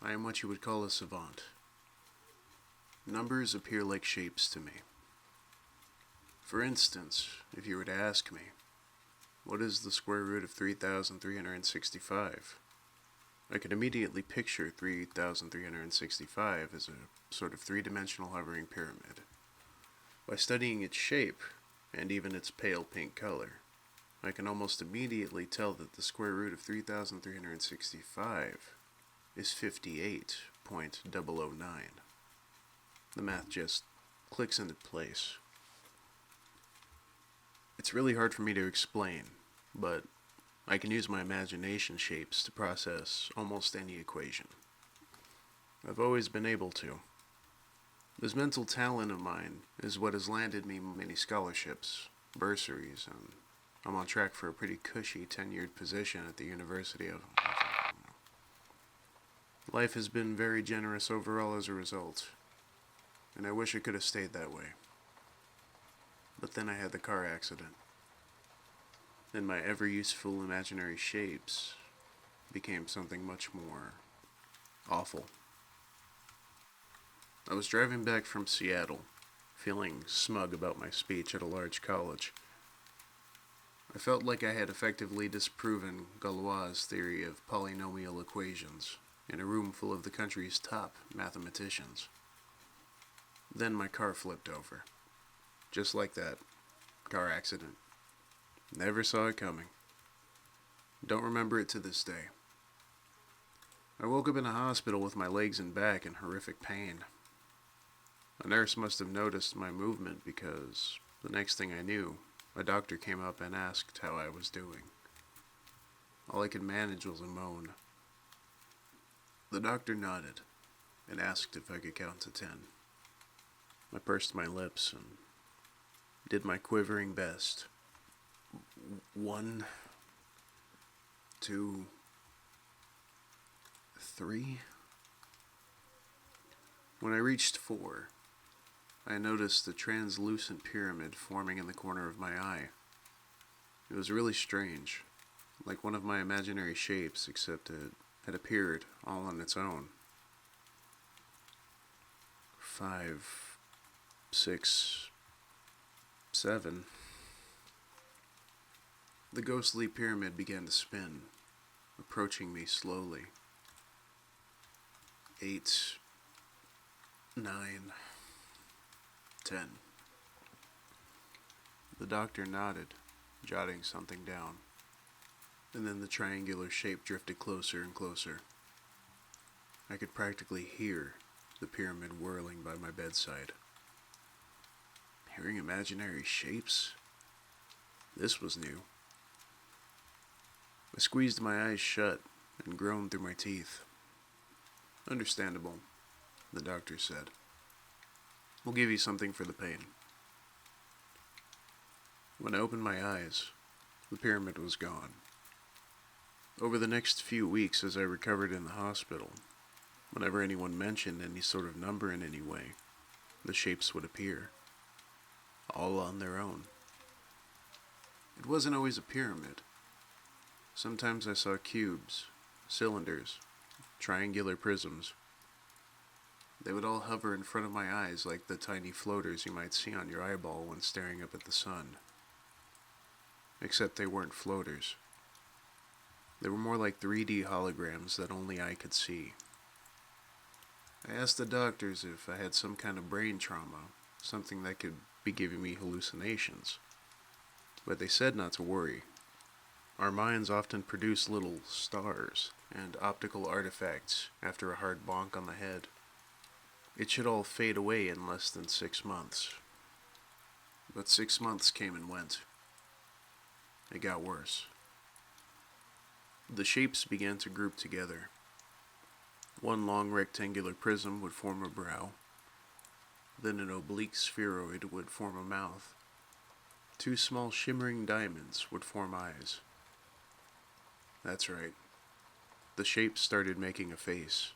I am what you would call a savant. Numbers appear like shapes to me. For instance, if you were to ask me, what is the square root of 3,365? I could immediately picture 3,365 as a sort of three-dimensional hovering pyramid. By studying its shape, and even its pale pink color, I can almost immediately tell that the square root of 3,365 is 58.009. The math just clicks into place. It's really hard for me to explain, but I can use my imagination shapes to process almost any equation. I've always been able to. This mental talent of mine is what has landed me many scholarships, bursaries, and I'm on track for a pretty cushy tenured position at the University of... Life has been very generous overall as a result, and I wish it could have stayed that way. But then I had the car accident. Then my ever-useful imaginary shapes became something much more awful. I was driving back from Seattle, feeling smug about my speech at a large college. I felt like I had effectively disproven Galois' theory of polynomial equations in a room full of the country's top mathematicians. Then my car flipped over. Just like that. Car accident. Never saw it coming. Don't remember it to this day. I woke up in a hospital with my legs and back in horrific pain. A nurse must have noticed my movement because the next thing I knew, a doctor came up and asked how I was doing. All I could manage was a moan. The doctor nodded and asked if I could count to 10. I pursed my lips and did my quivering best. 1, 2, 3. When I reached 4, I noticed the translucent pyramid forming in the corner of my eye. It was really strange, like one of my imaginary shapes, except it had appeared all on its own. 5, 6, 7. The ghostly pyramid began to spin, approaching me slowly. 8, 9, 10. The doctor nodded, jotting something down, and then the triangular shape drifted closer and closer. I could practically hear the pyramid whirling by my bedside. Hearing imaginary shapes? This was new. I squeezed my eyes shut and groaned through my teeth. Understandable, the doctor said. We'll give you something for the pain. When I opened my eyes, the pyramid was gone. Over the next few weeks as I recovered in the hospital, whenever anyone mentioned any sort of number in any way, the shapes would appear, all on their own. It wasn't always a pyramid. Sometimes I saw cubes, cylinders, triangular prisms. They would all hover in front of my eyes like the tiny floaters you might see on your eyeball when staring up at the sun. Except they weren't floaters. They were more like 3D holograms that only I could see. I asked the doctors if I had some kind of brain trauma, something that could be giving me hallucinations. But they said not to worry. Our minds often produce little stars and optical artifacts after a hard bonk on the head. It should all fade away in less than 6 months. But 6 months came and went. It got worse. The shapes began to group together. One long rectangular prism would form a brow. Then an oblique spheroid would form a mouth. 2 small shimmering diamonds would form eyes. That's right. The shape started making a face.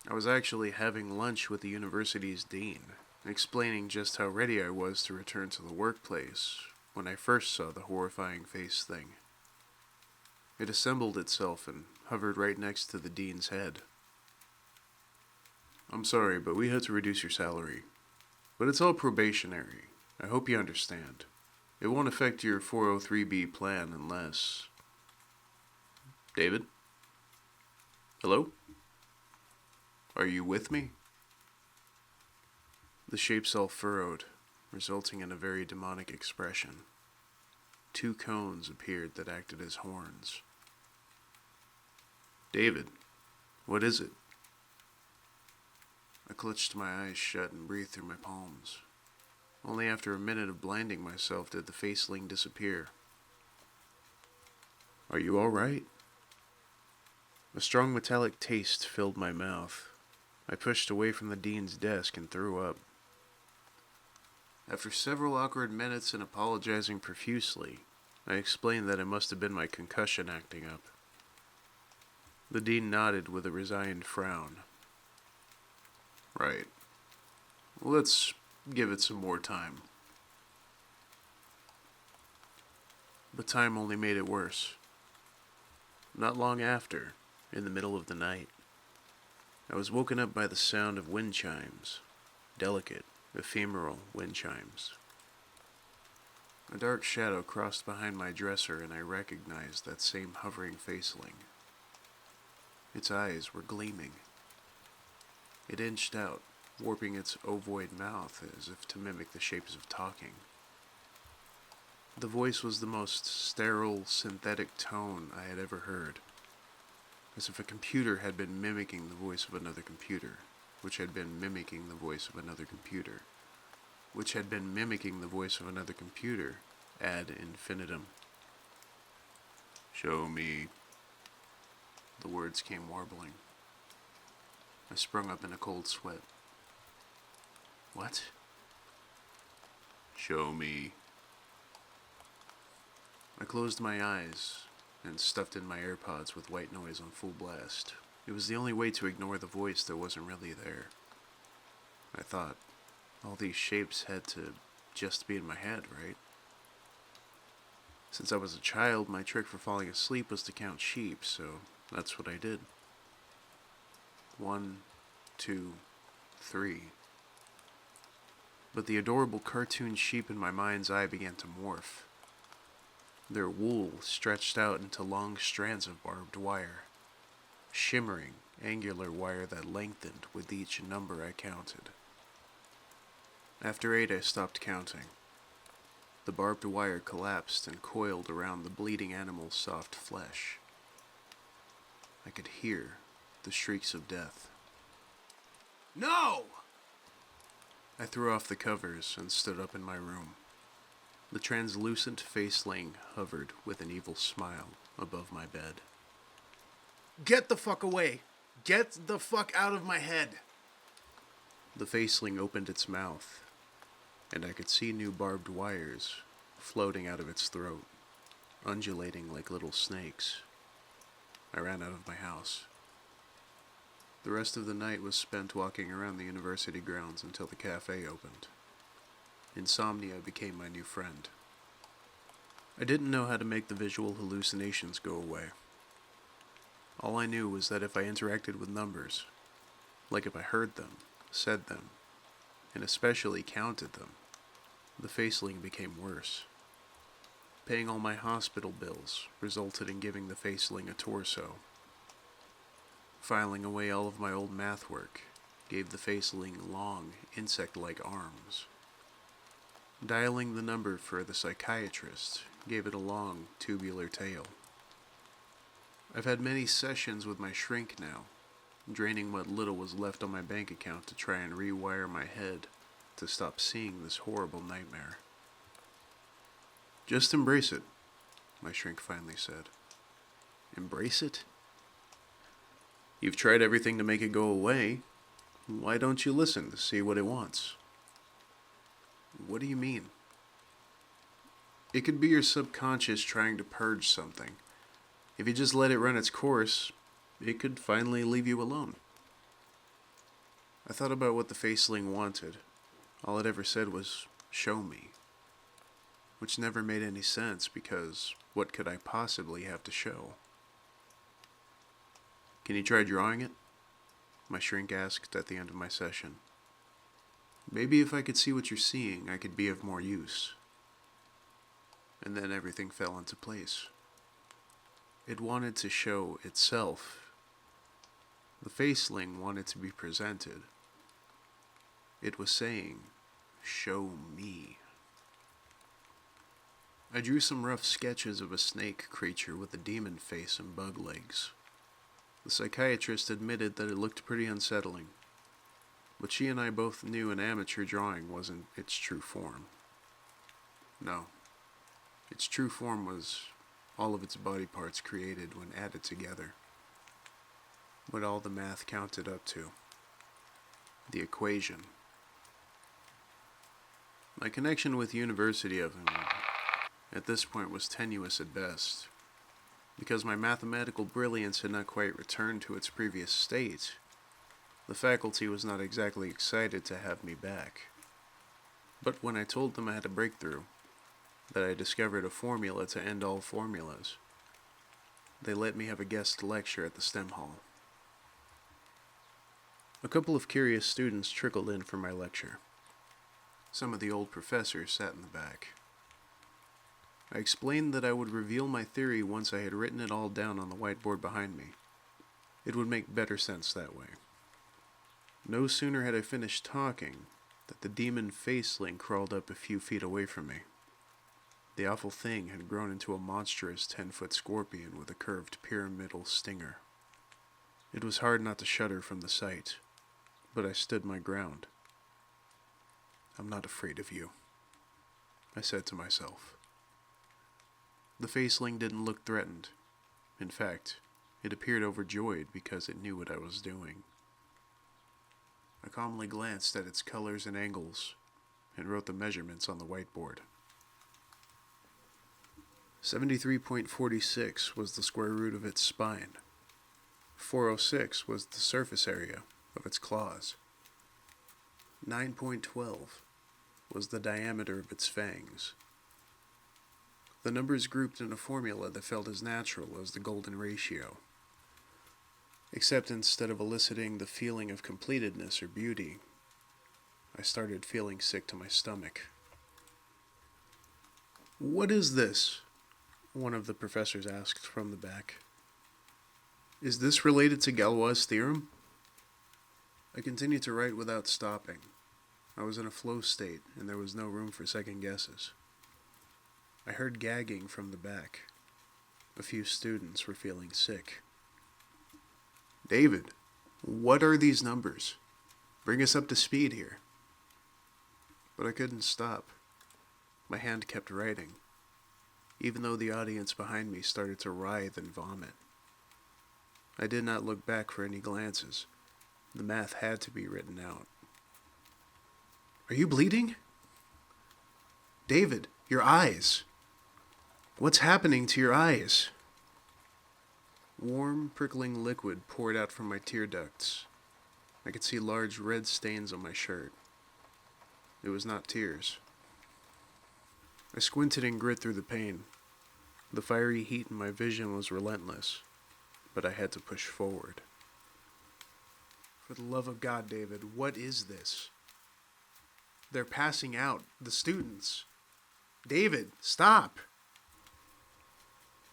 I was actually having lunch with the university's dean, explaining just how ready I was to return to the workplace when I first saw the horrifying face thing. It assembled itself and hovered right next to the dean's head. I'm sorry, but we had to reduce your salary. But it's all probationary. I hope you understand. It won't affect your 403B plan unless... David? Hello? Are you with me? The shapes all furrowed, resulting in a very demonic expression. 2 cones appeared that acted as horns. David, what is it? I clutched my eyes shut and breathed through my palms. Only after a minute of blinding myself did the faceling disappear. Are you all right? A strong metallic taste filled my mouth. I pushed away from the dean's desk and threw up. After several awkward minutes and apologizing profusely, I explained that it must have been my concussion acting up. The dean nodded with a resigned frown. Right. Let's give it some more time. But time only made it worse. Not long after, in the middle of the night, I was woken up by the sound of wind chimes, delicate, ephemeral wind chimes. A dark shadow crossed behind my dresser and I recognized that same hovering faceling. Its eyes were gleaming. It inched out, warping its ovoid mouth as if to mimic the shapes of talking. The voice was the most sterile, synthetic tone I had ever heard, as if a computer had been mimicking the voice of another computer, which had been mimicking the voice of another computer, which had been mimicking the voice of another computer, ad infinitum. Show me. The words came warbling. I sprung up in a cold sweat. What? Show me. I closed my eyes and stuffed in my AirPods with white noise on full blast. It was the only way to ignore the voice that wasn't really there. I thought, all these shapes had to just be in my head, right? Since I was a child, my trick for falling asleep was to count sheep, so that's what I did. 1, 2, 3. But the adorable cartoon sheep in my mind's eye began to morph. Their wool stretched out into long strands of barbed wire, shimmering, angular wire that lengthened with each number I counted. After 8, I stopped counting. The barbed wire collapsed and coiled around the bleeding animal's soft flesh. I could hear the shrieks of death. No! I threw off the covers and stood up in my room. The translucent faceling hovered with an evil smile above my bed. Get the fuck away! Get the fuck out of my head! The faceling opened its mouth, and I could see new barbed wires floating out of its throat, undulating like little snakes. I ran out of my house. The rest of the night was spent walking around the university grounds until the cafe opened. Insomnia became my new friend. I didn't know how to make the visual hallucinations go away. All I knew was that if I interacted with numbers, like if I heard them, said them, and especially counted them, the faceling became worse. Paying all my hospital bills resulted in giving the faceling a torso. Filing away all of my old math work gave the faceling long, insect-like arms. Dialing the number for the psychiatrist gave it a long, tubular tail. I've had many sessions with my shrink now, draining what little was left on my bank account to try and rewire my head to stop seeing this horrible nightmare. Just embrace it, my shrink finally said. Embrace it? You've tried everything to make it go away. Why don't you listen to see what it wants? What do you mean? It could be your subconscious trying to purge something. If you just let it run its course, it could finally leave you alone. I thought about what the faceling wanted. All it ever said was, show me. Which never made any sense because what could I possibly have to show? Can you try drawing it? my shrink asked at the end of my session. Maybe if I could see what you're seeing, I could be of more use. And then everything fell into place. It wanted to show itself. The faceling wanted to be presented. It was saying, "Show me." I drew some rough sketches of a snake creature with a demon face and bug legs. The psychiatrist admitted that it looked pretty unsettling, but she and I both knew an amateur drawing wasn't its true form. No, its true form was all of its body parts created when added together. What all the math counted up to. The equation. My connection with University of at this point was tenuous at best, because my mathematical brilliance had not quite returned to its previous state. The faculty was not exactly excited to have me back. But when I told them I had a breakthrough, that I discovered a formula to end all formulas, they let me have a guest lecture at the STEM hall. A couple of curious students trickled in for my lecture. Some of the old professors sat in the back. I explained that I would reveal my theory once I had written it all down on the whiteboard behind me. It would make better sense that way. No sooner had I finished talking that the demon faceling crawled up a few feet away from me. The awful thing had grown into a monstrous 10-foot scorpion with a curved pyramidal stinger. It was hard not to shudder from the sight, but I stood my ground. "I'm not afraid of you," I said to myself. The faceling didn't look threatened. In fact, it appeared overjoyed because it knew what I was doing. I calmly glanced at its colors and angles and wrote the measurements on the whiteboard. 73.46 was the square root of its spine. 406 was the surface area of its claws. 9.12 was the diameter of its fangs. The numbers grouped in a formula that felt as natural as the golden ratio. Except instead of eliciting the feeling of completedness or beauty, I started feeling sick to my stomach. "What is this?" one of the professors asked from the back. "Is this related to Galois' theorem?" I continued to write without stopping. I was in a flow state, and there was no room for second guesses. I heard gagging from the back. A few students were feeling sick. "David, what are these numbers? Bring us up to speed here." But I couldn't stop. My hand kept writing, even though the audience behind me started to writhe and vomit. I did not look back for any glances. The math had to be written out. "Are you bleeding? David, your eyes. What's happening to your eyes?" Warm, prickling liquid poured out from my tear ducts. I could see large red stains on my shirt. It was not tears. I squinted and grit through the pain. The fiery heat in my vision was relentless, but I had to push forward. "For the love of God, David, what is this? They're passing out, the students. David, stop!"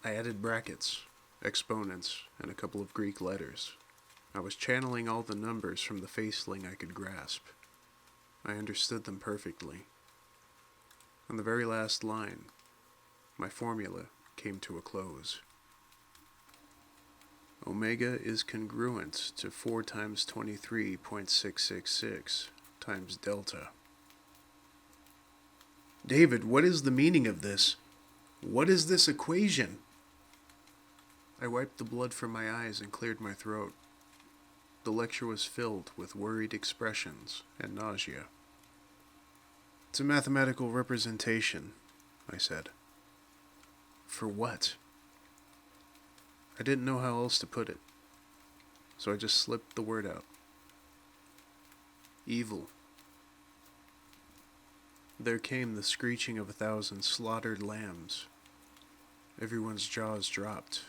I added brackets, exponents, and a couple of Greek letters. I was channeling all the numbers from the faceling I could grasp. I understood them perfectly. On the very last line, my formula came to a close. Omega is congruent to 4 times 23.666 times delta. "David, what is the meaning of this? What is this equation?" I wiped the blood from my eyes and cleared my throat. The lecture was filled with worried expressions and nausea. "It's a mathematical representation," I said. "For what?" I didn't know how else to put it, so I just slipped the word out. "Evil." There came the screeching of 1,000 slaughtered lambs. Everyone's jaws dropped.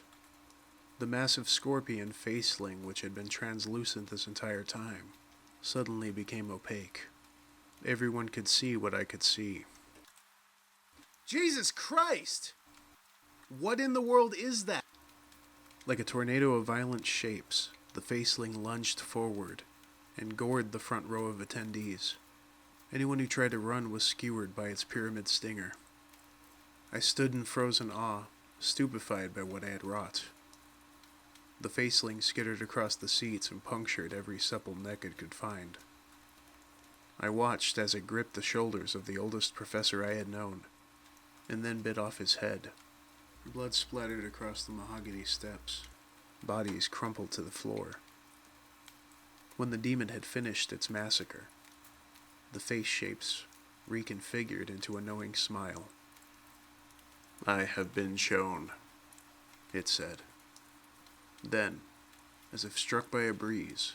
The massive scorpion faceling, which had been translucent this entire time, suddenly became opaque. Everyone could see what I could see. Jesus Christ! What in the world is that? Like a tornado of violent shapes, the faceling lunged forward and gored the front row of attendees. Anyone who tried to run was skewered by its pyramid stinger. I stood in frozen awe, stupefied by what I had wrought. The faceling skittered across the seats and punctured every supple neck it could find. I watched as it gripped the shoulders of the oldest professor I had known, and then bit off his head. Blood splattered across the mahogany steps. Bodies crumpled to the floor. When the demon had finished its massacre, the face shapes reconfigured into a knowing smile. "I have been shown," it said. Then, as if struck by a breeze,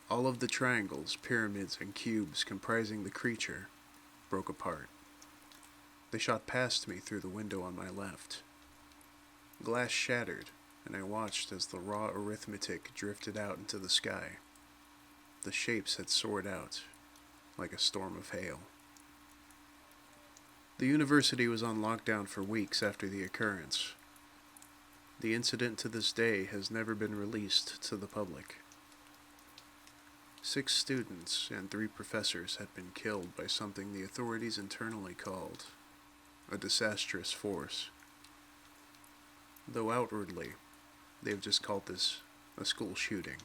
all of the triangles, pyramids, and cubes comprising the creature broke apart. They shot past me through the window on my left. Glass shattered, and I watched as the raw arithmetic drifted out into the sky. The shapes had soared out, like a storm of hail. The university was on lockdown for weeks after the occurrence. The incident to this day has never been released to the public. 6 students and 3 professors had been killed by something the authorities internally called a disastrous force. Though outwardly, they've just called this a school shooting.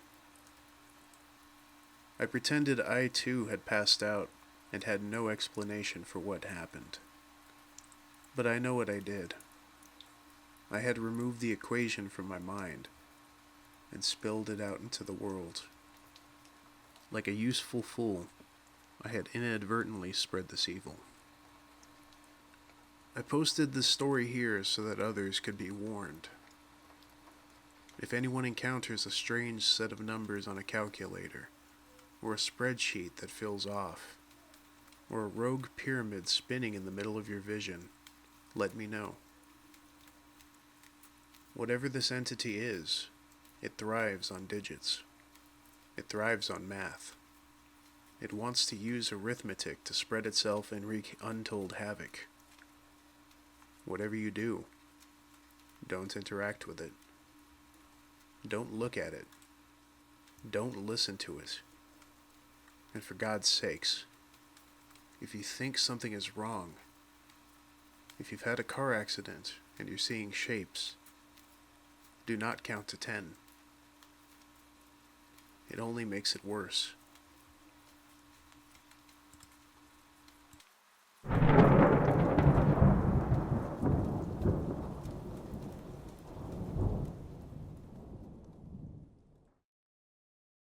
I pretended I too had passed out and had no explanation for what happened. But I know what I did. I had removed the equation from my mind and spilled it out into the world. Like a useful fool, I had inadvertently spread this evil. I posted this story here so that others could be warned. If anyone encounters a strange set of numbers on a calculator, or a spreadsheet that fills off, or a rogue pyramid spinning in the middle of your vision, let me know. Whatever this entity is, it thrives on digits. It thrives on math. It wants to use arithmetic to spread itself and wreak untold havoc. Whatever you do, don't interact with it. Don't look at it. Don't listen to it. And for God's sakes, if you think something is wrong, if you've had a car accident and you're seeing shapes, do not count to 10. It only makes it worse.